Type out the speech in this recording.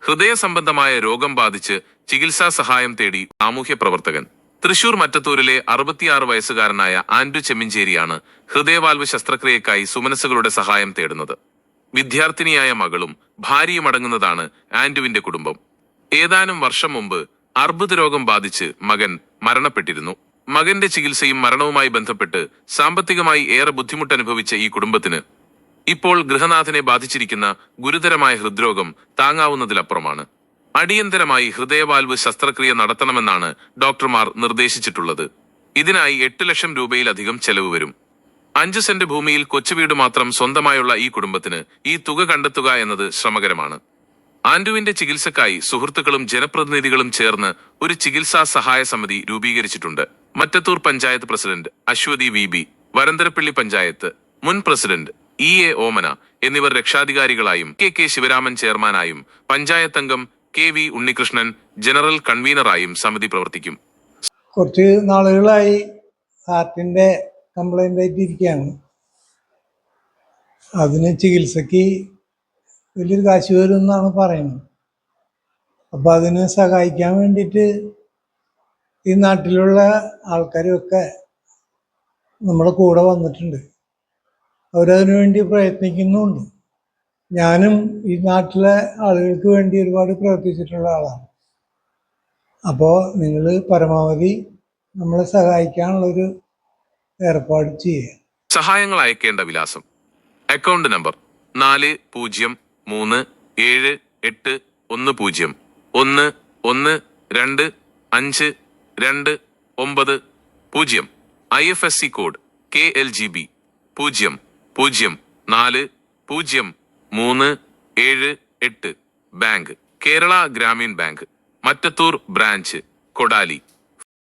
ഹൃദയ സംബന്ധമായ രോഗം ബാധിച്ച് ചികിത്സാ സഹായം തേടി സാമൂഹ്യ പ്രവർത്തകൻ. തൃശൂർ മറ്റത്തൂരിലെ 66 വയസ്സുകാരനായ ആൻഡു ചെമ്മിഞ്ചേരിയാണ് ഹൃദയവാൽവ് ശസ്ത്രക്രിയക്കായി സുമനസ്സുകളുടെ സഹായം തേടുന്നത്. വിദ്യാർത്ഥിനിയായ മകളും ഭാര്യയുമടങ്ങുന്നതാണ് ആൻഡുവിന്റെ കുടുംബം. ഏതാനും വർഷം മുമ്പ് അർബുദ രോഗം ബാധിച്ച് മകൻ മരണപ്പെട്ടിരുന്നു. മകന്റെ ചികിത്സയും മരണവുമായി ബന്ധപ്പെട്ട് സാമ്പത്തികമായി ഏറെ ബുദ്ധിമുട്ടനുഭവിച്ച ഈ കുടുംബത്തിന് ഇപ്പോൾ ഗൃഹനാഥനെ ബാധിച്ചിരിക്കുന്ന ഗുരുതരമായ ഹൃദ്രോഗം താങ്ങാവുന്നതിലപ്പുറമാണ്. അടിയന്തരമായി ഹൃദയവാൽവ് ശസ്ത്രക്രിയ നടത്തണമെന്നാണ് ഡോക്ടർമാർ നിർദ്ദേശിച്ചിട്ടുള്ളത്. ഇതിനായി 8 ലക്ഷം രൂപയിലധികം ചെലവ് വരും. 5 സെന്റ് ഭൂമിയിൽ കൊച്ചുവീട് മാത്രം സ്വന്തമായുള്ള ഈ കുടുംബത്തിന് ഈ തുക കണ്ടെത്തുക എന്നത് ശ്രമകരമാണ്. ആൻഡുവിന്റെ ചികിത്സക്കായി സുഹൃത്തുക്കളും ജനപ്രതിനിധികളും ചേർന്ന് ഒരു ചികിത്സാ സഹായ സമിതി രൂപീകരിച്ചിട്ടുണ്ട്. Mattathur panchayat president Aswathy V B, Varantharappilly panchayat മുൻ പ്രസിഡന്റ് EA ഓമന എന്നിവർ രക്ഷാധികാരികളായും കെ ശിവരാമൻ ചെയർമാനായും പഞ്ചായത്ത് അംഗം KV ഉണ്ണികൃഷ്ണൻ ജനറൽ കൺവീനറായും സമിതി പ്രവർത്തിക്കും. കുറച്ച് നാളുകളായി ഹാർട്ടിന്റെ കംപ്ലൈന്റ് ആയിട്ടിരിക്കുകയാണ്. അതിന് ചികിത്സക്ക് വലിയൊരു കാശ് വരും എന്നാണ് പറയുന്നത്. അപ്പം അതിന് സഹായിക്കാൻ വേണ്ടിയിട്ട് ഈ നാട്ടിലുള്ള ആൾക്കാരൊക്കെ നമ്മുടെ കൂടെ വന്നിട്ടുണ്ട്. അവരതിനു വേണ്ടി പ്രയത്നിക്കുന്നുമുണ്ട്. ഞാനും ഈ നാട്ടിലെ ആളുകൾക്ക് വേണ്ടി ഒരുപാട് പ്രവർത്തിച്ചിട്ടുള്ള ആളാണ്. അപ്പോൾ നിങ്ങൾ പരമാവധി നമ്മളെ സഹായിക്കാനുള്ളൊരു ഏർപ്പാട് ചെയ്യുക. സഹായങ്ങൾ അയക്കേണ്ട വിലാസം: account number 403710125290. IFSC code KLGB 0040378. Bank Kerala Gramin bank, Mattathur branch, കൊടാലി.